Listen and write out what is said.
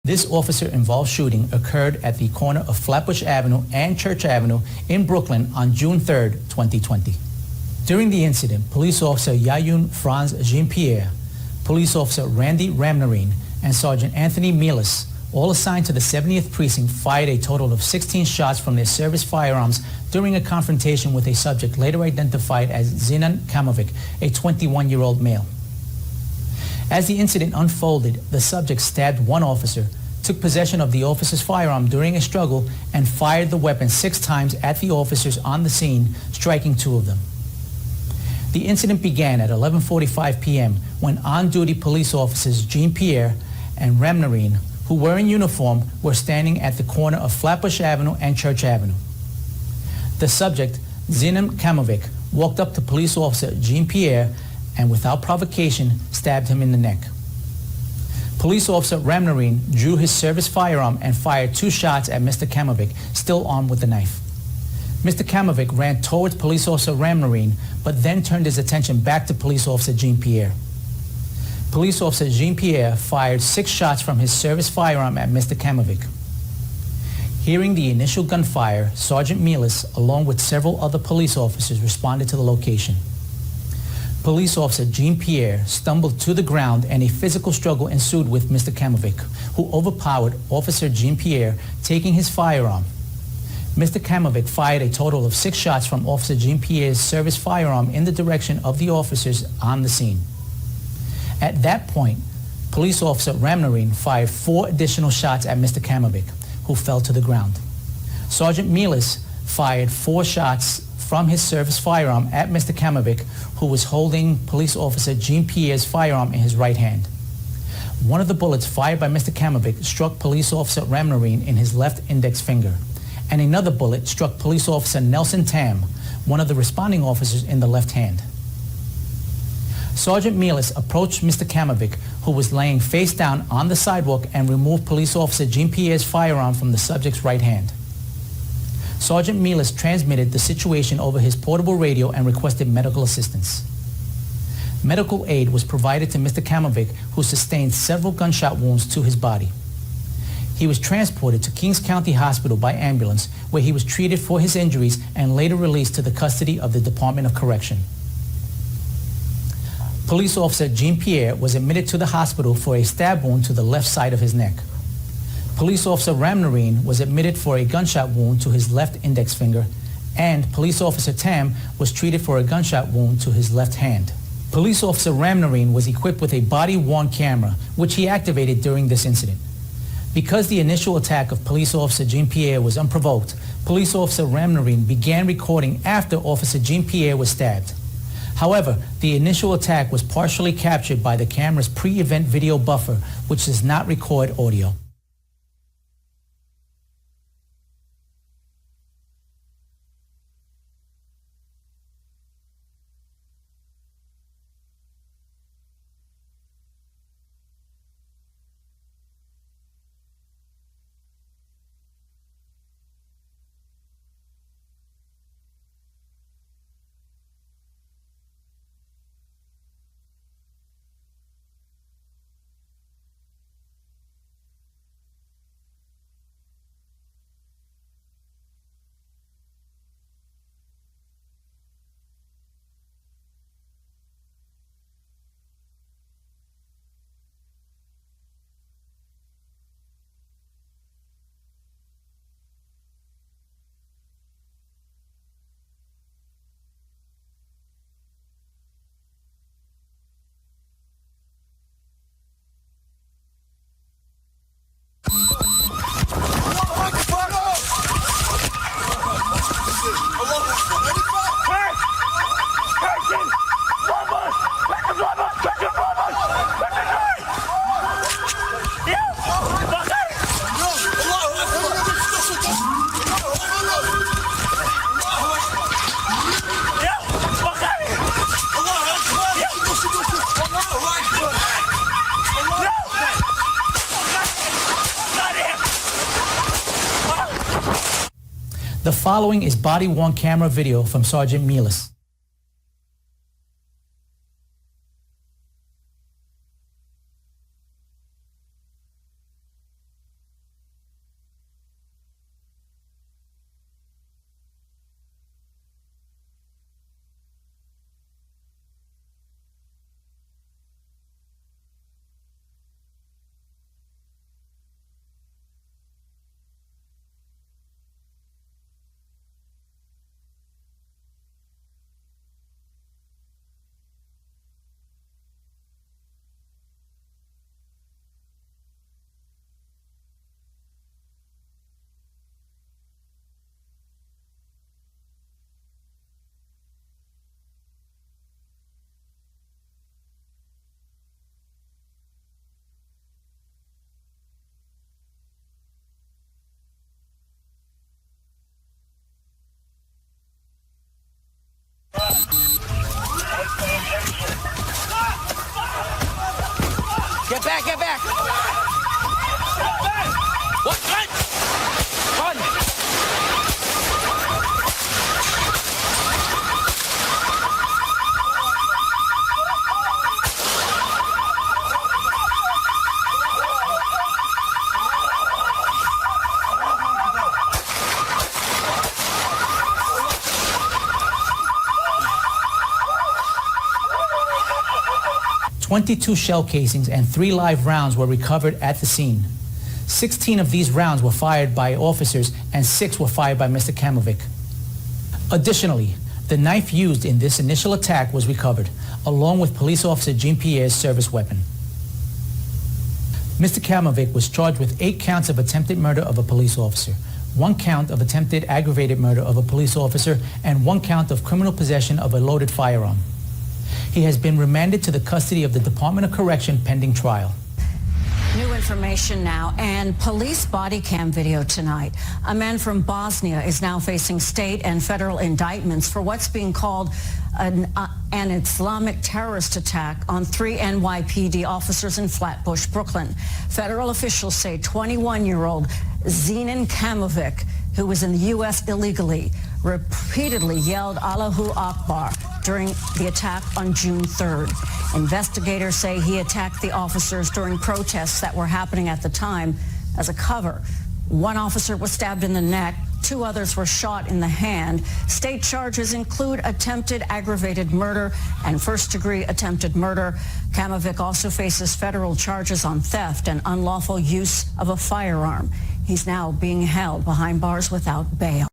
This officer-involved shooting occurred at the corner of Flatbush Avenue and Church Avenue in Brooklyn on June 3, 2020. During the incident, police officer Yayun Franz Jean-Pierre, police officer Randy Ramnarine, and Sergeant Anthony Mielis, all assigned to the 70th Precinct, fired a total of 16 shots from their service firearms during a confrontation with a subject later identified as Zinan Kamovic, a 21-year-old male. As the incident unfolded, the subject stabbed one officer, took possession of the officer's firearm during a struggle, and fired the weapon 6 times at the officers on the scene, striking 2 of them. The incident began at 11:45 p.m. when on-duty police officers Jean-Pierre and Ramnarine, who were in uniform, were standing at the corner of Flatbush Avenue and Church Avenue. The subject, Zinan Kamovic, walked up to police officer Jean-Pierre and without provocation stabbed him in the neck. Police officer Ramnarine drew his service firearm and fired 2 shots at Mr. Kamovic, still armed with the knife. Mr. Kamovic ran towards police officer Ramnarine, but then turned his attention back to police officer Jean-Pierre. Police officer Jean-Pierre fired 6 shots from his service firearm at Mr. Kamovic. Hearing the initial gunfire, Sergeant Mielis, along with several other police officers, responded to the location. Police officer Jean-Pierre stumbled to the ground and a physical struggle ensued with Mr. Kamovic, who overpowered officer Jean-Pierre, taking his firearm. Mr. Kamovic fired a total of 6 shots from officer Jean-Pierre's service firearm in the direction of the officers on the scene. At that point, police officer Ramnarine fired 4 additional shots at Mr. Kamovic, who fell to the ground. Sergeant Mielis fired 4 shots from his service firearm at Mr. Kamovic, who was holding police officer Jean-Pierre's firearm in his right hand. One of the bullets fired by Mr. Kamovic struck police officer Ramnarine in his left index finger, and another bullet struck police officer Nelson Tam, one of the responding officers, in the left hand. Sergeant Mielis approached Mr. Kamovic, who was laying face down on the sidewalk, and removed police officer Jean-Pierre's firearm from the subject's right hand. Sergeant Mielis transmitted the situation over his portable radio and requested medical assistance. Medical aid was provided to Mr. Kamovic, who sustained several gunshot wounds to his body. He was transported to Kings County Hospital by ambulance, where he was treated for his injuries and later released to the custody of the Department of Correction. Police officer Jean-Pierre was admitted to the hospital for a stab wound to the left side of his neck. Police officer Ramnarine was admitted for a gunshot wound to his left index finger, and police officer Tam was treated for a gunshot wound to his left hand. Police officer Ramnarine was equipped with a body-worn camera, which he activated during this incident. Because the initial attack of police officer Jean-Pierre was unprovoked, police officer Ramnarine began recording after officer Jean-Pierre was stabbed. However, the initial attack was partially captured by the camera's pre-event video buffer, which does not record audio. The following is body-worn camera video from Sergeant Mielis. Get back, get back. What? Run. Run. 22 shell casings and 3 live rounds were recovered at the scene. 16 of these rounds were fired by officers and 6 were fired by Mr. Kamovic. Additionally, the knife used in this initial attack was recovered, along with police officer Jean-Pierre's service weapon. Mr. Kamovic was charged with 8 counts of attempted murder of a police officer, 1 count of attempted aggravated murder of a police officer, and 1 count of criminal possession of a loaded firearm. He has been remanded to the custody of the Department of Correction pending trial. New information now, and police body cam video tonight. A man from Bosnia is now facing state and federal indictments for what's being called an Islamic terrorist attack on 3 NYPD officers in Flatbush, Brooklyn. Federal officials say 21-year-old Zenon Kamovic, who was in the U.S. illegally, repeatedly yelled Allahu Akbar during the attack on June 3rd. Investigators say he attacked the officers during protests that were happening at the time as a cover. 1 officer was stabbed in the neck. 2 others were shot in the hand. State charges include attempted aggravated murder and first-degree attempted murder. Kamovic also faces federal charges on theft and unlawful use of a firearm. He's now being held behind bars without bail.